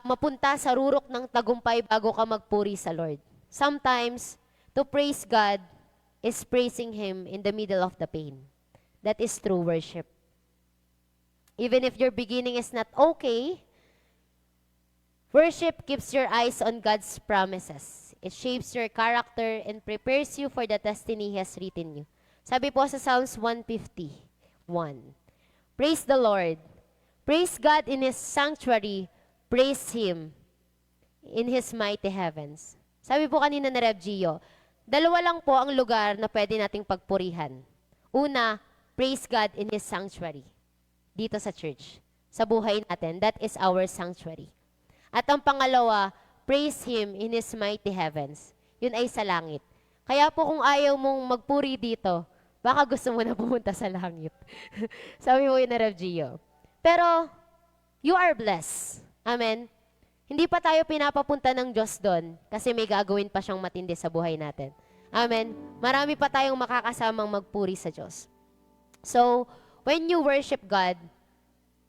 mapunta sa rurok ng tagumpay bago ka magpuri sa Lord. Sometimes, to praise God is praising Him in the middle of the pain. That is true worship. Even if your beginning is not okay, worship keeps your eyes on God's promises. It shapes your character and prepares you for the destiny He has written you. Sabi po sa Psalms 151, praise the Lord. Praise God in His sanctuary. Praise Him in His mighty heavens. Sabi po kanina ni Rev Gio, dalawa lang po ang lugar na pwede nating pagpurihan. Una, praise God in His sanctuary. Dito sa church. Sa buhay natin, that is our sanctuary. At ang pangalawa, praise Him in His mighty heavens. Yun ay sa langit. Kaya po kung ayaw mong magpuri dito, baka gusto mo na pumunta sa langit. Sabi mo yun na Rev Gio. Pero, you are blessed. Amen? Hindi pa tayo pinapapunta ng Diyos doon kasi may gagawin pa siyang matindi sa buhay natin. Amen. Marami pa tayong makakasamang magpuri sa Diyos. So, when you worship God,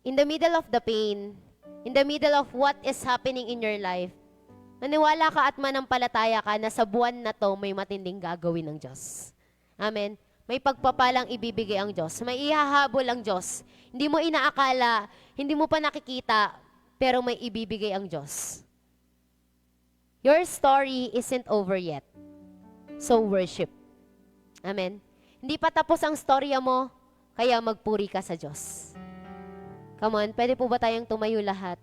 in the middle of the pain, in the middle of what is happening in your life, maniwala ka at manampalataya ka na sa buwan na to may matinding gagawin ng Diyos. Amen. May pagpapalang ibibigay ang Diyos. May ihahabol ang Diyos. Hindi mo inaakala, hindi mo pa nakikita, pero may ibibigay ang Diyos. Your story isn't over yet. So worship. Amen. Hindi pa tapos ang storya mo, kaya magpuri ka sa Diyos. Come on, pwede po ba tayong tumayo lahat?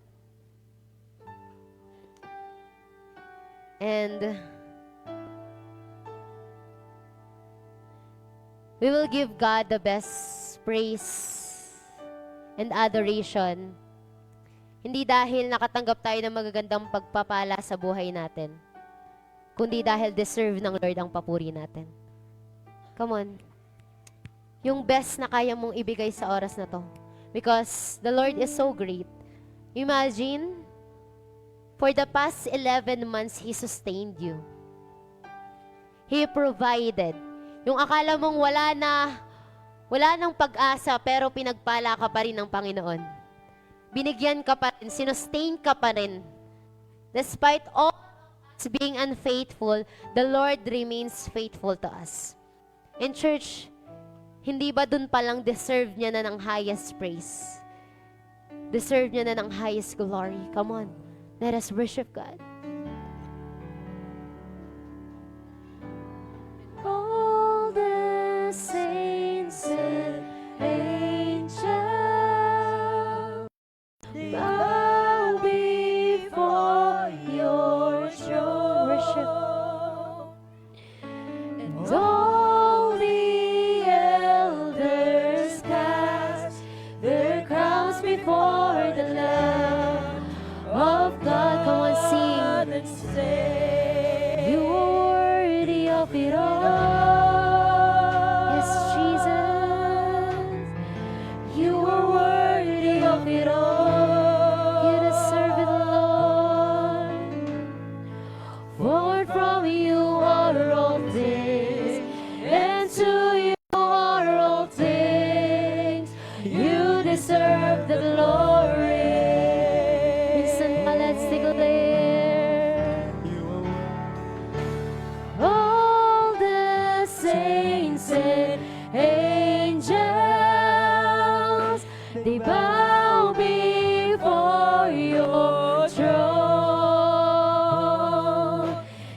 And we will give God the best praise and adoration. Hindi dahil nakatanggap tayo ng magagandang pagpapala sa buhay natin, kundi dahil deserve ng Lord ang papuri natin. Come on. Yung best na kaya mong ibigay sa oras na to. Because the Lord is so great. Imagine, for the past 11 months, He sustained you. He provided. Yung akala mong wala nang pag-asa, pero pinagpala ka pa rin ng Panginoon. Binigyan ka pa rin, sinustain ka pa rin. Despite all us being unfaithful, the Lord remains faithful to us. In church, hindi ba dun palang deserve niya na ng highest praise? Deserve niya na ng highest glory. Come on, let us worship God. All the saints and angels bow before your throne. Worship. And all the elders cast their crowns before the Lamb of God. Come on, sing. And say, you are worthy of it all. Yes, Jesus. You are worthy of it all. From you are all things, and to you are all things. You deserve the glory. Listen, let's declare. All the saints and angels, they bow before your throne.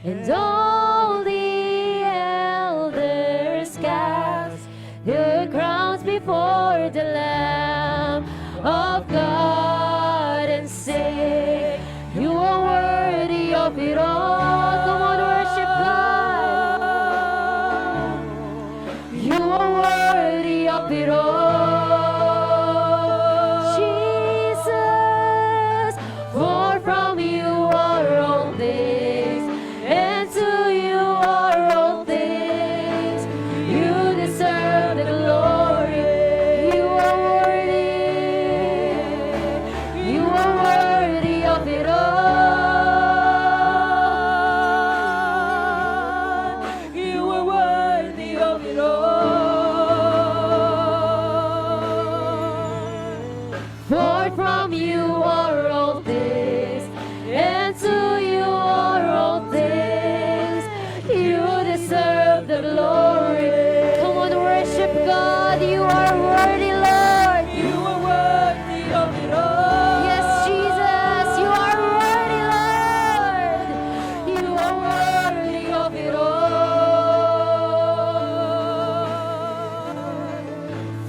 And all the elders cast their crowns before the Lamb of God and say, you are worthy of it all. Come on, worship God. You are worthy of it all. Jesus, for from you are all things, and to you are all things. You deserve the glory. You are worthy. You are worthy of it all. You are worthy of it all. For from you are all things, and to you are all things. You deserve the glory. Come on, worship God. You are worthy, Lord. You are worthy of it all. Yes, Jesus, you are worthy, Lord. You are worthy of it all.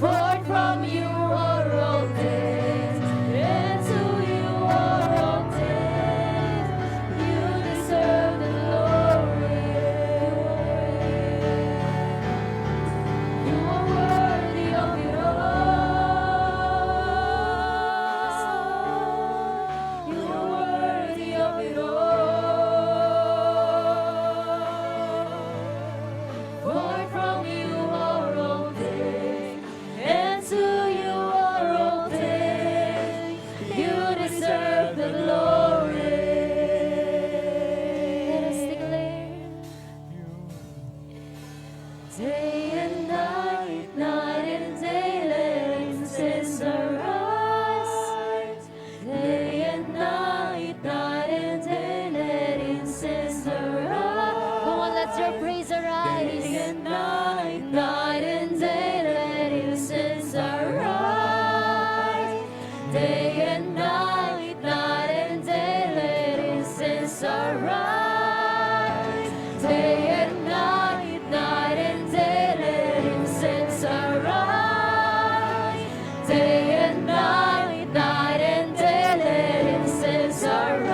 For from you are all things, and to you are all things. You deserve the glory. Day and night, night and day, let incense arise. Day and night, night and day, let incense arise. Come on, let your praise arise. Day and night, night and day, let incense arise. Day and night, night and day, let incense arise. Day and night, night and day, let incense arise. Day and night, night and day, let incense arise.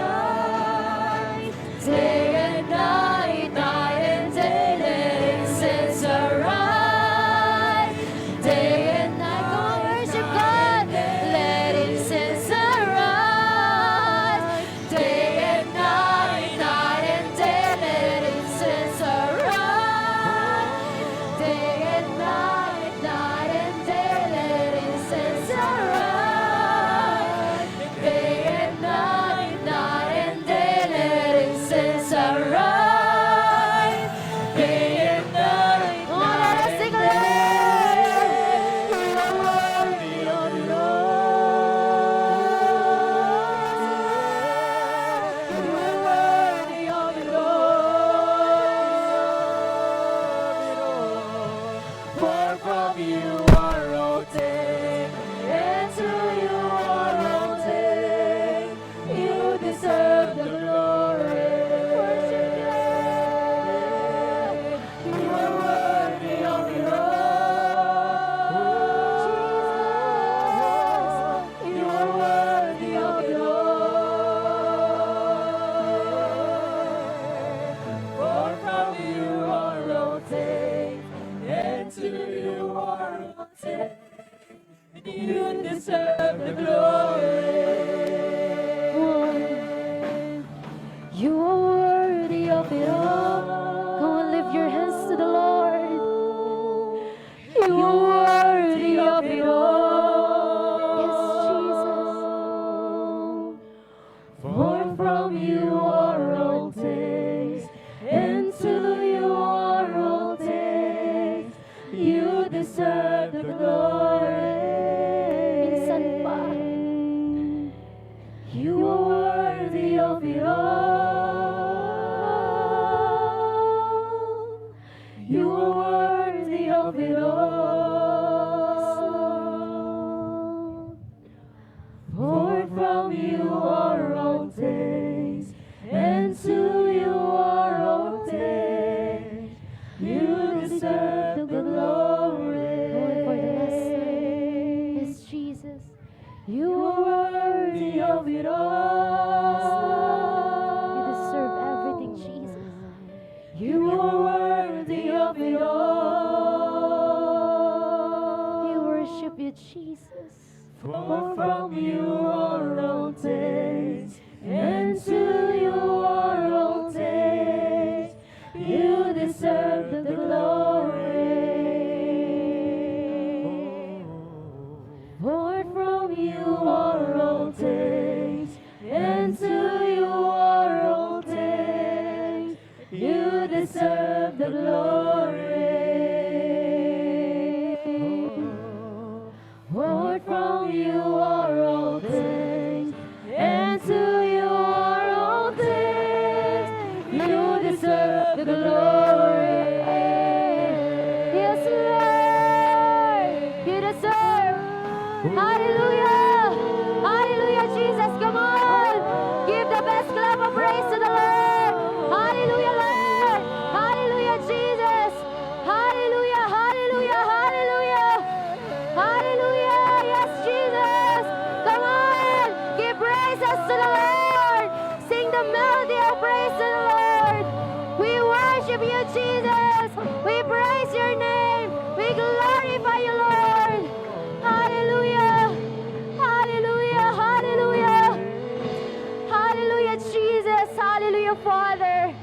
Day and night, night and day, let incense arise. Day and night, Come on, worship God. let incense arise. Day and night, night and day, let incense arise. Day and night, night and day, let incense arise. Day and night, night and day, let incense arise. Day and night, Come on, let us sing night along. For from you are all things, and to you are all things. You deserve the glory. Worship you. You are worthy of it all. You are worthy of it all. For from you are all things, and to you are all things. You deserve the glory. You are worthy of it all. Come on, lift your hands to the Lord. You are worthy of it all. Yes, For from you are all things, and to you are all things. You deserve the glory. Minsan pa. You are worthy of it all. You are worthy of it all. For from you are all things, and to you are all things. You deserve the glory. Lord, for the last time. Yes, Jesus. You are worthy of it all. You deserve everything, Jesus. You are worthy of it all. We worship you, Jesus. For from you are all things, and to you are all things. You deserve the glory. For from you are all things, and to you are all things. You deserve the glory. For from you are all things, and to you are all things. You deserve the glory. Yes, Lord. You deserve. Hallelujah. Hallelujah, Jesus. Come on. Give the best clap of praise to the Lord. Hallelujah, Lord. Hallelujah, Jesus. Hallelujah, hallelujah, hallelujah. Hallelujah. Yes, Jesus. Come on. Give praises to the Lord. Sing the melody of praise to the Lord. We worship you, Jesus. We praise your name. We glorify you, Lord. Hallelujah. Hallelujah. Hallelujah. Hallelujah, Jesus. Hallelujah, Father.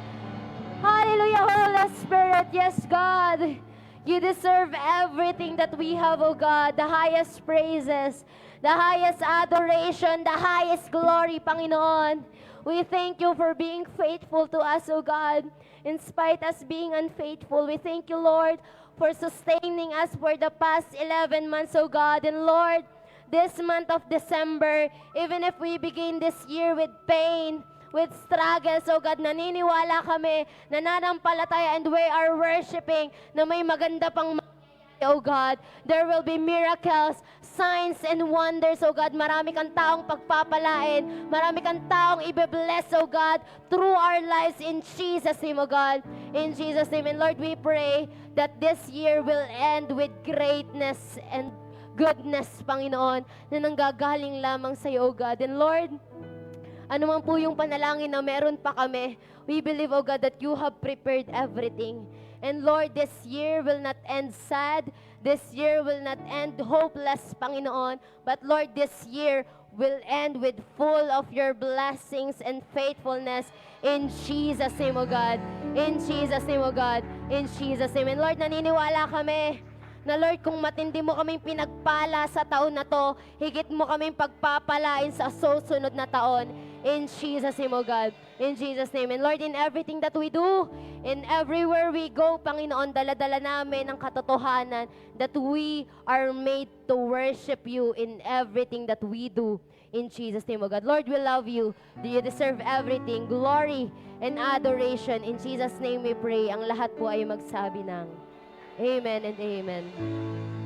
Hallelujah, Holy Spirit. Yes, God. You deserve everything that we have, oh God. The highest praises, the highest adoration, the highest glory, Panginoon. We thank you for being faithful to us, O God. In spite us being unfaithful, we thank you, Lord, for sustaining us for the past 11 months, O God. And Lord, this month of December, even if we begin this year with pain, with struggles, oh God, naniniwala kami, nananampalataya, and we are worshiping na may maganda pang oh God. There will be miracles, signs, and wonders, oh God. Marami kang taong pagpapalain. Marami kang taong ibe-bless, oh God, through our lives in Jesus' name, oh God. In Jesus' name. And Lord, we pray that this year will end with greatness and goodness, Panginoon, na nanggagaling lamang sa iyo, oh God. And Lord, ano man po yung panalangin na meron pa kami, we believe, oh God, that you have prepared everything. And Lord, this year will not end sad. This year will not end hopeless, Panginoon. But Lord, this year will end with full of your blessings and faithfulness in Jesus' name, oh God. In Jesus' name, oh God. In Jesus' name. And Lord, naniniwala kami na Lord, kung matindi mo kaming pinagpala sa taon na to, higit mo kaming pagpapalain sa susunod na taon. In Jesus' name, oh God. In Jesus' name. And Lord, in everything that we do, in everywhere we go, Panginoon, dala-dala namin ang katotohanan that we are made to worship you in everything that we do. In Jesus' name, oh God. Lord, we love you. You deserve everything. Glory and adoration. In Jesus' name we pray. Ang lahat po ay magsabi ng Amen and amen.